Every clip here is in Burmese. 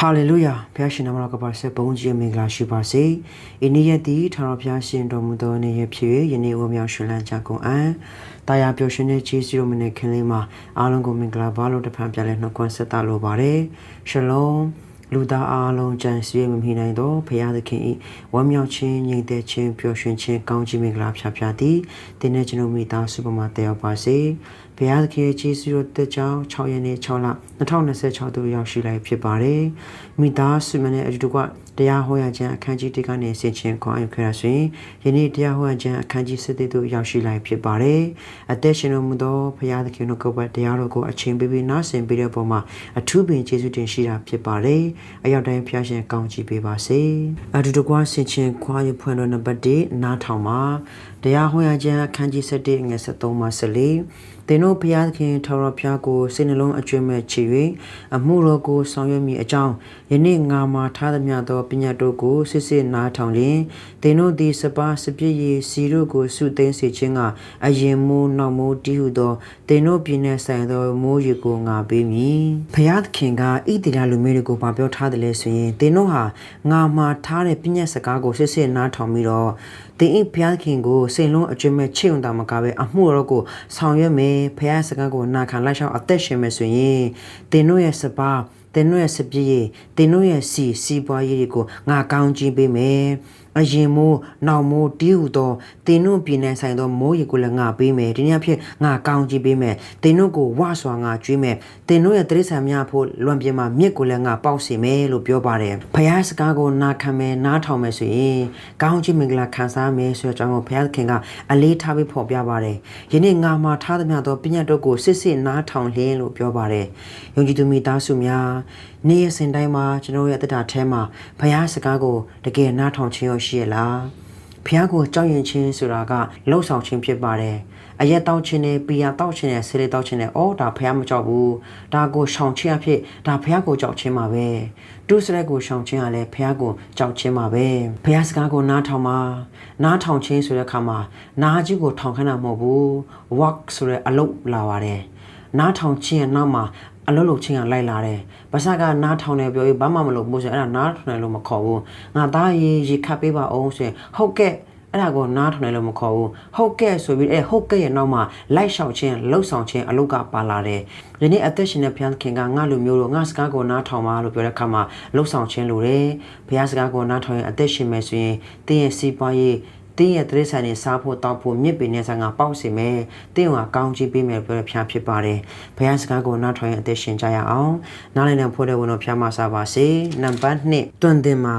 ဟာလေလုယာဖျားရှင်နာမတော်ကပါဆက်ဘုန်းကြီးမင်္ဂလာရှိပါစေ။ဤနေ့ရက်သည်ထာဝရဘုရားရှင်တော်မူသောနေ့ရက်ဖြစ်၍ယနေ့ဝမြောက်ရှင်လန်းကြကုန်အံ့။တရားပျော်ရွှင်တဲ့ခြေစည်းတော်မနဲ့ခင်လေးမှာအားလုံးကိုမင်္ဂလာပါလို့တဖန်ပြန်လဲနှုတ်ခွန်းဆက်သလိုပါတယ်။ရှလုံလူသားအားလုံးကြံစည်မမိနိုင်သောဘုရားသခင်၏ဝမ်းမြောက်ခြင်းညီတဲ့ခြင်းပျော်ရွှင်ခြင်းကောင်းခြင်းမင်္ဂလာဖြာသည်တင်းနဲ့ကျွန်ုပ်မိသားစုပေါ်မှာတည်ရောက်ပါစေဘုရားသခင်ရဲ့ကျေးဇူးတော်တက်ကြောင်း6ရက်နေ့6လ2026သို့ရောက်ရှိလိုက်ဖြစ်ပါတယ်မိသားစုများနဲ့အတူတူကတရားဟောရခြင်းအခန်းကြီး1ကနေဆင်ခြင်ခွန်အားခဲ့ရဆိုရင်ယနေ့တရားဟောရခြင်းအခန်းကြီး7သို့ရောက်ရှိလိုက်ဖြစ်ပါတယ်အသက်ရှင်တော်မူသောဘုရားသခင်တို့ကိုယ်ပတ်တရားတော်ကိုအချိန်ပေးနားဆင်ပေးတဲ့ပုံမှာအထူးပင်ကျေးဇူးတင်ရှိတာဖြစ်ပါတယ်အရောက်တိုင်းဘုရားရှင်ကောင်းချီးပေးပါစေအတူတူကဆင်ခြင်ခွန်အားဖွင့်တော်နံပါတ်1နားထောင်ပါတရားဟောရခြင်းအခန်းကြီး7ငွေ73မှ14သင်တို့ဘုရားသခင်ထာဝရဘုရားကိုစိတ်နှလုံးအကျွမ်းမဲ့ချ၍အမှုတော်ကိုဆောင်ရွက်မိအကြောင်းယနေ့ငါမှာထားသမျှသောပညာတို့ကိုစစ်စစ်နားထောင်လျင်သင်တို့သည်စပါးစပြည့်ရည်စီတို့ကိုစုသိမ်းစေခြင်းကအရင်မိုးနောက်မိုးတီးဟုသောသင်တို့ပြည်နယ်ဆိုင်သောမိုးရေကိုငါပေးမည်ဘုရားသခင်ကဣတိလလူမျိုးတွေကိုပြောထားတယ်လေဆိုရင်သင်တို့ဟာငါမှာထားတဲ့ပညာစကားကိုစစ်စစ်နားထောင်ပြီးတော့သင်၏ဘုရားခင်ကိုစိတ်လုံးအကျွမ်းမဲ့ချစ်ုံတာမကပဲအမှုတော်ကိုဆောင်ရွက်မယ်ဘုရားစကားကိုနာခံလိုက်ရှောက်အသက်ရှင်မယ်ဆိုရင်သင်တို့ရဲ့စပါးသင်တို့ရဲ့စပြည့်သင်တို့ရဲ့စီပွားရေးတွေကိုငါကောင်းချီးပေးမယ်အရင်မိုးနောက်မိုးတီးဟူသောသင်တို့ပြည်နယ်ဆိုင်သောမိုးရေကိုလည်းငါပေးမယ်ဒီနေ့ဖြစ်ငါကောင်းချီးပေးမယ်သင်တို့ကိုဝါစွာငါကျွေးမယ်သင်တို့ရဲ့တိရစ္ဆာန်များဖို့လွန်ပြမှာမြစ်ကိုလည်းငါပေါက်စေမယ်လို့ပြောပါတယ်ဘုရားစကားကိုနာခံမယ်နားထောင်မယ်ဆိုရင်ကောင်းချီးမင်္ဂလာခံစားမယ်ဆိုတဲ့အကြောင်းကိုဘုရားခင်ကအလေးထားပြီးဖော်ပြပါတယ်ယနေ့ငါမှာထားသမျှသောပညာတို့ကိုစစ်စစ်နားထောင်လင်းလို့ပြောပါတယ်ယုံကြည်သူမိသားစုများနေ့ရက်စဉ်တိုင်းမှာကျွန်တော်ရဲ့အသက်တာထဲမှာဘုရားစကားကိုတကယ်နားထောင်ခြင်းရရှိရလားဘုရားကိုကြောက်ရွံ့ခြင်းဆိုတာကလှုပ်ဆောင်ခြင်းဖြစ်ပါတယ်အရက်တောက်ခြင်းနဲ့ပီယာတောက်ခြင်းနဲ့ဆေးလေးတောက်ခြင်းနဲ့အော်ဒါဘုရားမကြောက်ဘူးဒါကိုရှောင်ခြင်းအဖြစ်ဒါဘုရားကိုကြောက်ခြင်းပါပဲတူးစရက်ကိုရှောင်ခြင်းကလည်းဘုရားကိုကြောက်ခြင်းပါပဲဘုရားစကားကိုနားထောင်ပါနားထောင်ခြင်းဆိုတဲ့အခါမှာနားကြီးကိုထောင်ခဏမဟုတ်ဘူး walk ဆိုတဲ့အလုပ်လာပါတယ်နားထောင်ခြင်းရဲ့နောက်မှာအလုံးလုံးချင်းကလိုက်လာတယ်။ဘာသာကနားထောင်တယ်ပြောပြီးဘာမှမလုပ်ဘူးဆိုရင်အဲ့ဒါနားထောင်တယ်လို့မခေါ်ဘူး။ငါသားရေခတ်ပေးပါအောင်ဆိုရင်ဟုတ်ကဲ့အဲ့ဒါကိုနားထောင်တယ်လို့မခေါ်ဘူး။ဟုတ်ကဲ့ဆိုပြီးဟုတ်ကဲ့ရဲ့နောက်မှာလိုက်လျှောက်ခြင်းလှုပ်ဆောင်ခြင်းအလုပ်ကပါလာတယ်။ဒီနေ့အသက်ရှင်တဲ့ဘုရားခင်ကငါလူမျိုးတို့ငါစကားကိုနားထောင်ပါလို့ပြောတဲ့အခါမှာလှုပ်ဆောင်ခြင်းလိုတယ်။ဘုရားစကားကိုနားထောင်ရင်အသက်ရှင်မယ်ဆိုရင်တင်းရဲ့စီးပွားရေးတင်းရဲ့တရိษံနေစားဖို့တောက်ဖို့မြစ်ပင်နဲ့ဆန်ကပေါက်စီမယ်တင်းကကောင်းချီးပေးမယ်ပြောတဲ့ဖျားဖြစ်ပါတယ်ဘုရားစကားကိုနားထောင်ရင်အသက်ရှင်ကြရအောင်နားလည်တဲ့ဖို့တဲ့ဝန်တော်ဖျားမစားပါစေနံပါတ်2တွင်တင်မှာ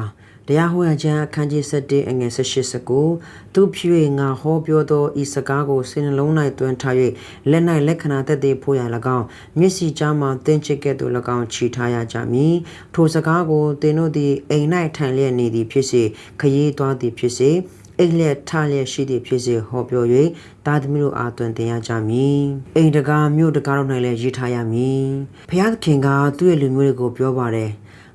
တရားဟောရခြင်းအခန်းကြီး7အငယ်18သူဖြည့်ငါဟောပြောသောဤစကားကိုစိတ်နှလုံး၌တွင်ထား၍လက်၌လက္ခဏာသက်သေဖို့ရ၎င်းမျက်စိကြားမှသင်ချစ်ကဲ့သို့၎င်းခြိထားရကြမည်ထိုစကားကိုသင်တို့သည်အိမ်၌ထိုင်လျက်နေသည်ဖြစ်စေခရီးသွားသည်ဖြစ်စေအိမ်လက်ထားလျက်ရှိသည့်ဖြစ်စေဟောပြော၍သားသမီးတို့အားသွန်သင်ရကြမည်အိမ်တကားမြို့တကားတို့၌လည်းရေးထားရမည်ဘုရားသခင်ကသူ့ရဲ့လူမျိုးတွေကိုပြောပါတယ်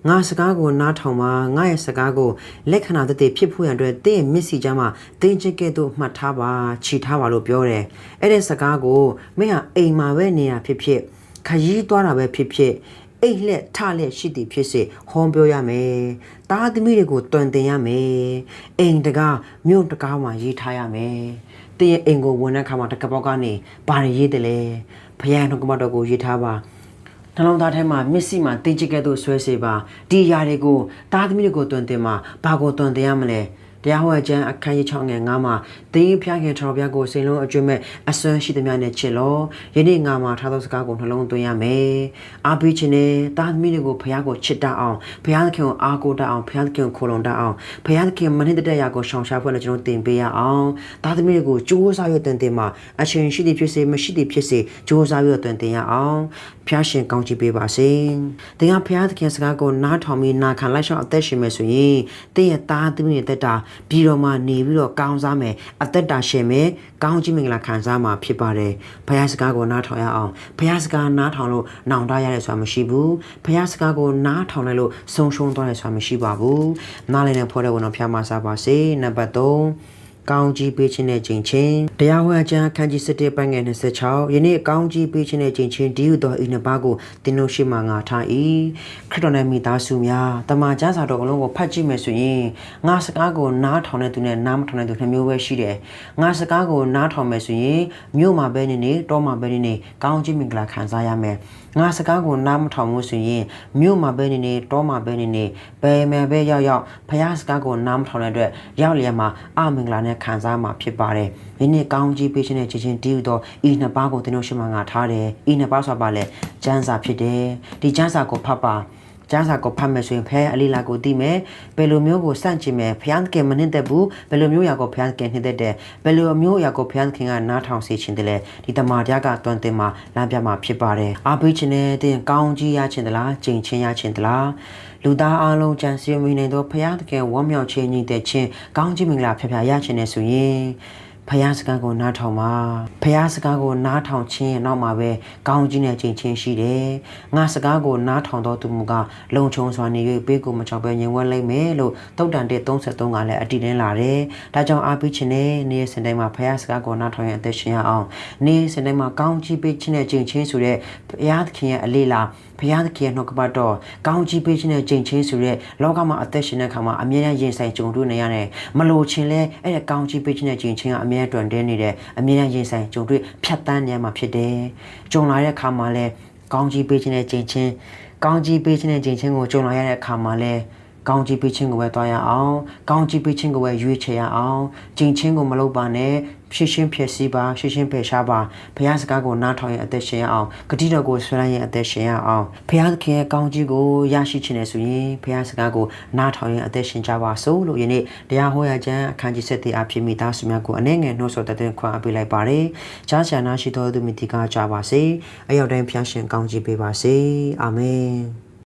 ငါစကားကိုနားထောင်ပါငါရဲ့စကားကိုလက္ခဏာသက်သေဖြစ်ဖို့ရန်အတွက်တင်းရဲ့မျက်စိကြားမှာတင်းချစ်ကဲ့သို့မှတ်ထားပါခြိထားပါလို့ပြောတယ်အဲ့ဒီစကားကိုမင်းဟာအိမ်မှာပဲနေတာဖြစ်ဖြစ်ခရီးသွားတာပဲဖြစ်ဖြစ်အိတ်လက်ထလက်ရှိသည်ဖြစ်စေဟောပြောရမယ်။သားသမီးတွေကိုတွင်တင်ရမယ်။အိမ်တကားမြို့တကားမှာရေးထားရမယ်။တင်းရဲ့အိမ်ကိုဝင်တဲ့အခါမှာတကပောက်ကနေဘာတွေရေးတယ်လဲ။ဘုရားနှုတ်ကပတ်တော်ကိုရေးထားပါ။နှလုံးသားထဲမှာမျက်စိမှာတင်းချစ်ကဲ့သို့ဆွဲစေပါ။ဒီຢာတွေကိုသားသမီးတွေကိုတွင်တင်မှာဘာကိုတွင်တင်ရမလဲ။တရားဟောခြင်းအခန်းကြီး6ငယ်9မှာတင်းဖျားခင်ထော်ပြကိုစိတ်လုံးအကျွမ်းမဲ့အစွမ်းရှိသမျှနဲ့ချစ်လို့ယနေ့ငါမှာထားသောစကားကိုနှလုံးသွင်းရမယ်အားပေးခြင်းနဲ့တာသမီးတွေကိုဘုရားကိုချစ်တတ်အောင်ဘုရားသခင်ကိုအားကိုးတတ်အောင်ဘုရားသခင်ကိုခိုလုံတတ်အောင်ဘုရားသခင်မနစ်တဲ့ရာကိုရှောင်ရှားဖို့လည်းကျွန်တော်တင်ပေးရအောင်တာသမီးတွေကိုကြိုးစားရတဲ့တင်မှာအရှင်ရှိသည်ဖြစ်စေမရှိသည်ဖြစ်စေကြိုးစားရတဲ့တင်ရအောင်ဖျားရှင်ကောင်းချီးပေးပါစေ။တင်ကဖျားသခင်စကားကိုနားထောင်ပြီးနာခံလိုက်ရှောက်အသက်ရှင်မယ်ဆိုရင်တင်ရဲ့သားသမီးရဲ့တက်တာပြီးတော့မှနေပြီးတော့ကောင်းစားမယ်အသက်တာရှင်မယ်ကောင်းချီးမင်္ဂလာခံစားမှာဖြစ်ပါတယ်။ဘုရားစကားကိုနားထောင်ရအောင်ဘုရားစကားနားထောင်လို့နောင်တရရဲဆိုတာမရှိဘူး။ဘုရားစကားကိုနားထောင်လိုက်လို့ဆုံးရှုံးသွားရဲဆိုတာမရှိပါဘူး။နားလည်တဲ့ဖို့တဲ့ဝန်တော်ဖျားမစားပါစေ။နံပါတ်3 ကောင်းကြီးပေးခြင်းနဲ့ကျင့်ချင်းတရားဟောအကျမ်းခန်းကြီး7ပိုင်းငယ်26ယနေ့ကောင်းကြီးပေးခြင်းနဲ့ကျင့်ချင်းဒီဟုသောဤနှစ်ပါးကိုသင်တို့ရှိမှငါထား၏ခရစ်တော်နဲ့မိသားစုများတမန်ကျမ်းစာတော်အလုံးကိုဖတ်ကြည့်မယ်ဆိုရင်ငါစကားကိုနားထောင်တဲ့သူနဲ့နားမထောင်တဲ့သူနှစ်မျိုးပဲရှိတယ်ငါစကားကိုနားထောင်မယ်ဆိုရင်မြို့မှာပဲနေတောမှာပဲနေကောင်းကြီးမင်္ဂလာခံစားရမယ်ငါစကားကိုနားမထောင်ဘူးဆိုရင်မြို့မှာပဲနေတောမှာပဲနေဘယ်မှာပဲရောက်ဖခင်စကားကိုနားမထောင်တဲ့အတွက်ရောက်လျက်မှာအမင်္ဂလာနဲ့ခံစားမှာဖြစ်ပါတယ်ဒီနေ့ကောင်းကြီးပေးခြင်းနဲ့ချစ်ချင်းတည်ဟူသောဤနှစ်ပါးကိုသင်တို့ရှိမှငါထားတယ်ဤနှစ်ပါးဆိုပါလေကျမ်းစာဖြစ်တယ်ဒီကျမ်းစာကိုဖတ်ပါကျမ်းစာကိုဖတ်မယ်ဆိုရင်ဖခင်အလေးလာကိုသိမယ်ဘယ်လိုမျိုးကိုစန့်ကျင်မယ်ဖခင်ကမနှိမ့်သက်ဘူးဘယ်လိုမျိုးရာကိုဖခင်ကနှိမ့်သက်တယ်ဘယ်လိုမျိုးရာကိုဖခင်ကနားထောင်စေခြင်းတည်းလဲဒီတမန်တရားကတွင်တင်မှာလမ်းပြမှာဖြစ်ပါတယ်အားပေးခြင်းနဲ့တင်ကောင်းကြီးရခြင်းတလားကျင့်ချင်းရခြင်းတလားလူသားအလုံးကြံစည်မိနေသောဖခင်တကယ်ဝမ်းမြောက်ခြင်းညီတဲ့ခြင်းကောင်းကြီးမင်္ဂလာဖျားဖျားရခြင်းနဲ့ဆိုရင်ဖယားစကားကိုနားထောင်ပါဖယားစကားကိုနားထောင်ခြင်းနောက်မှာပဲကောင်းကြီးနဲ့ကျင့်ချင်းရှိတယ်ငါစကားကိုနားထောင်တော်သူမူကလုံခြုံစွာနေ၍ပေးကိုမချောက်ပဲငြိမ်ဝဲလိမ့်မယ်လို့တုတ်တန်တဲ့33ကလည်းအတည်တင်းလာတယ်ဒါကြောင့်အားပေးခြင်းနဲ့နေ့စဉ်တိုင်းမှာဖယားစကားကိုနားထောင်ရင်အသက်ရှင်ရအောင်နေ့စဉ်တိုင်းမှာကောင်းကြီးပေးခြင်းနဲ့ကျင့်ချင်းဆိုတဲ့ဖယားသခင်ရဲ့အလေးလားဖယားသခင်ရဲ့နှုတ်ကပတ်တော်ကောင်းကြီးပေးခြင်းနဲ့ကျင့်ချင်းဆိုတဲ့လောကမှာအသက်ရှင်တဲ့ခါမှာအမြဲတမ်းရင်ဆိုင်ကြုံတွေ့နေရတယ်မလို့ချင်းလဲအဲ့ဒါကောင်းကြီးပေးခြင်းနဲ့ကျင့်ချင်းကအမြဲတွင်တင်းနေတယ်အမြဲတမ်းရင်ဆိုင်ကြုံတွေ့ဖြတ်တန်းနေမှာဖြစ်တယ်ကြုံလာတဲ့ခါမှာလဲကောင်းကြီးပေးခြင်းနဲ့ကျင့်ချင်းကောင်းကြီးပေးခြင်းနဲ့ကျင့်ချင်းကိုကြုံလာရတဲ့အခါမှာလဲကောင်းကြီးပေးခြင်းကိုပဲတွားရအောင်ကောင်းကြီးပေးခြင်းကိုပဲရွေးချယ်ရအောင်ကျင့်ချင်းကိုမလုပ်ပါနဲ့ရှင်းရှင်းဖြစ်စီပါရှင်းရှင်းဖယ်ရှားပါဘုရားစကားကိုနားထောင်ရင်အသက်ရှင်ရအောင်ဂတိတော်ကိုဆွဲလိုက်ရင်အသက်ရှင်ရအောင်ဘုရားသခင်ရဲ့ကောင်းကြီးကိုရရှိခြင်းနဲ့ဆိုရင်ဘုရားစကားကိုနားထောင်ရင်အသက်ရှင်ကြပါစို့လို့ယနေ့တရားဟောရခြင်းအခန်းကြီး7အဖြစ်မိသားစုများကိုအနေငယ်နှုတ်ဆက်တဲ့ခွင့်အပေးလိုက်ပါတယ်ကြားချာနာရှိတော်သူမိတိကကြပါစေအရောက်တိုင်းဘုရားရှင်ကောင်းကြီးပေးပါစေအာမင်